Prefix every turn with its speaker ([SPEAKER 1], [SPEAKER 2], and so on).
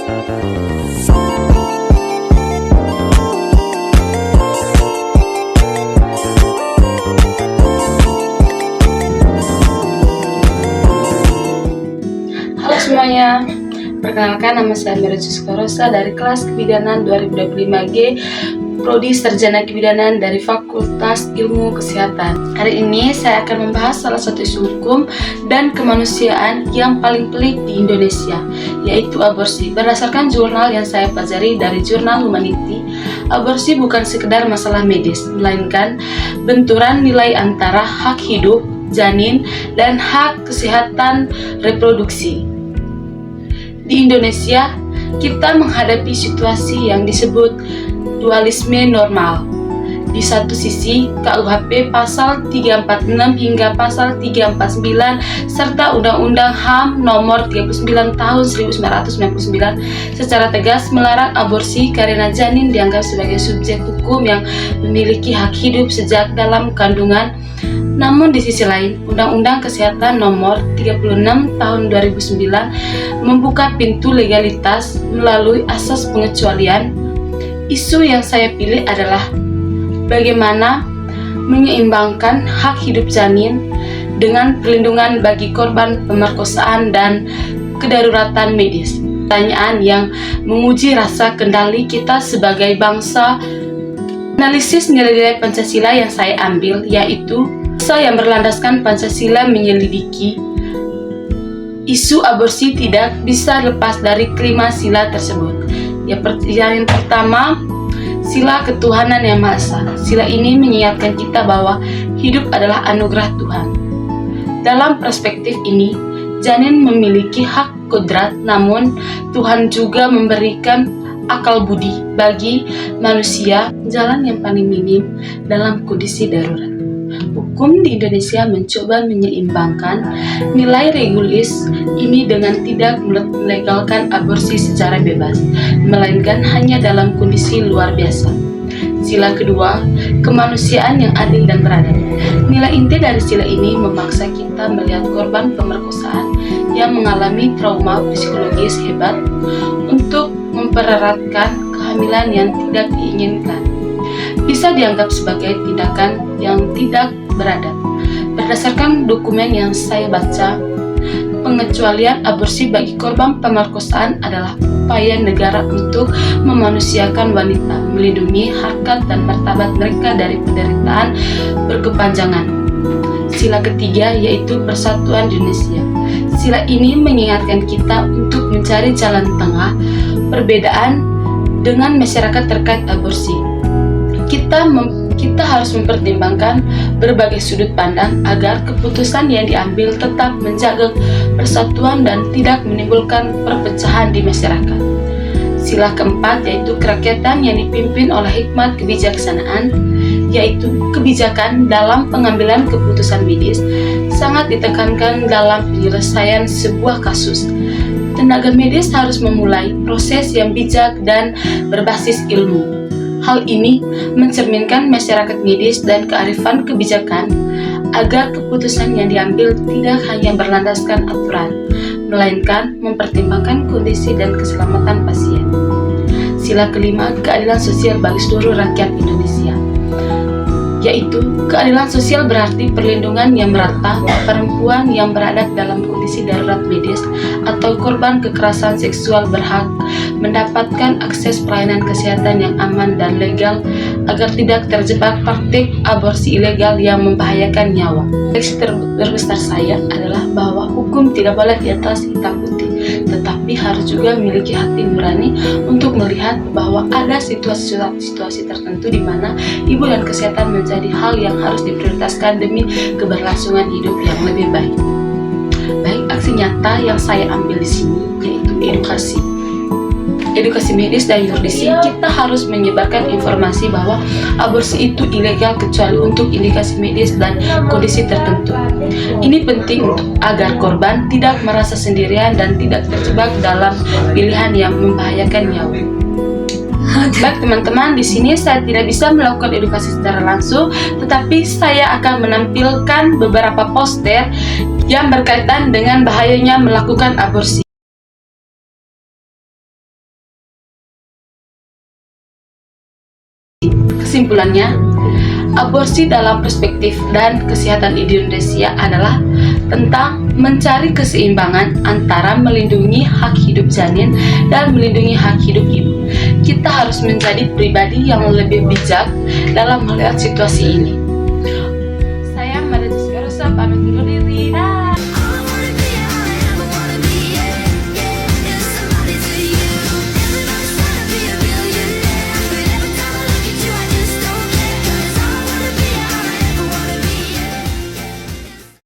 [SPEAKER 1] Halo semuanya, perkenalkan nama saya Mira Rosa dari kelas Kebidanan 2025G, Prodi Sarjana Kebidanan dari Fakultas Ilmu Kesehatan. Hari ini saya akan membahas salah satu isu hukum dan kemanusiaan yang paling pelik di Indonesia, yaitu aborsi. Berdasarkan jurnal yang saya pelajari dari jurnal Humanity, aborsi bukan sekedar masalah medis, melainkan benturan nilai antara hak hidup janin dan hak kesehatan reproduksi. Di Indonesia, kita menghadapi situasi yang disebut dualisme normal. Di satu sisi, KUHP pasal 346 hingga pasal 349 serta Undang-Undang HAM nomor 39 tahun 1999 secara tegas melarang aborsi karena janin dianggap sebagai subjek hukum yang memiliki hak hidup sejak dalam kandungan. Namun di sisi lain, Undang-Undang Kesehatan nomor 36 tahun 2009 membuka pintu legalitas melalui asas pengecualian. Isu yang saya pilih adalah bagaimana menyeimbangkan hak hidup janin dengan perlindungan bagi korban pemerkosaan dan kedaruratan medis. Pertanyaan yang menguji rasa kendali kita sebagai bangsa. Analisis nilai-nilai Pancasila yang saya ambil yaitu yang berlandaskan Pancasila menyelidiki isu aborsi tidak bisa lepas dari kelima sila tersebut. Yang pertama, sila ketuhanan yang Maha Esa. Sila ini mengingatkan kita bahwa hidup adalah anugerah Tuhan. Dalam perspektif ini, janin memiliki hak kodrat, namun Tuhan juga memberikan akal budi bagi manusia, jalan yang paling minim dalam kondisi darurat. Hukum di Indonesia mencoba menyeimbangkan nilai regulis ini dengan tidak melegalkan aborsi secara bebas, melainkan hanya dalam kondisi luar biasa. Sila kedua, kemanusiaan yang adil dan beradab. Nilai inti dari sila ini memaksa kita melihat korban pemerkosaan yang mengalami trauma psikologis hebat untuk mempereratkan kehamilan yang tidak diinginkan. Bisa dianggap sebagai tindakan yang tidak beradab. Berdasarkan dokumen yang saya baca, pengecualian aborsi bagi korban pemerkosaan adalah upaya negara untuk memanusiakan wanita, melindungi harkat dan martabat mereka dari penderitaan berkepanjangan. Sila ketiga yaitu Persatuan Indonesia. Sila ini mengingatkan kita untuk mencari jalan tengah perbedaan dengan masyarakat terkait aborsi. Kita harus mempertimbangkan berbagai sudut pandang agar keputusan yang diambil tetap menjaga persatuan dan tidak menimbulkan perpecahan di masyarakat. Sila keempat yaitu kerakyatan yang dipimpin oleh hikmat kebijaksanaan, yaitu kebijakan dalam pengambilan keputusan medis sangat ditekankan dalam penyelesaian sebuah kasus. Tenaga medis harus memulai proses yang bijak dan berbasis ilmu. Hal ini mencerminkan masyarakat medis dan kearifan kebijakan agar keputusan yang diambil tidak hanya berlandaskan aturan, melainkan mempertimbangkan kondisi dan keselamatan pasien. Sila kelima, keadilan sosial bagi seluruh rakyat Indonesia, yaitu keadilan sosial berarti perlindungan yang merata perempuan yang berada dalam kondisi darurat medis atau korban kekerasan seksual berhak mendapatkan akses pelayanan kesehatan yang aman dan legal agar tidak terjebak praktik aborsi ilegal yang membahayakan nyawa. Refleksi terbesar saya adalah bahwa hukum tidak boleh di atas hitam putih, tetapi harus juga memiliki hati nurani untuk melihat bahwa ada situasi tertentu di mana ibu dan kesehatan menjadi hal yang harus diprioritaskan demi keberlangsungan hidup yang lebih baik. Baik, aksi nyata yang saya ambil di sini yaitu edukasi medis dan yuridisi. Kita harus menyebarkan informasi bahwa aborsi itu ilegal kecuali untuk indikasi medis dan kondisi tertentu. Ini penting agar korban tidak merasa sendirian dan tidak terjebak dalam pilihan yang membahayakan nyawa. Baik teman-teman, di sini saya tidak bisa melakukan edukasi secara langsung, tetapi saya akan menampilkan beberapa poster yang berkaitan dengan bahayanya melakukan aborsi. kesimpulannya, aborsi dalam perspektif dan kesehatan Indonesia adalah tentang mencari keseimbangan antara melindungi hak hidup janin dan melindungi hak hidup ibu. Kita harus menjadi pribadi yang lebih bijak dalam melihat situasi ini.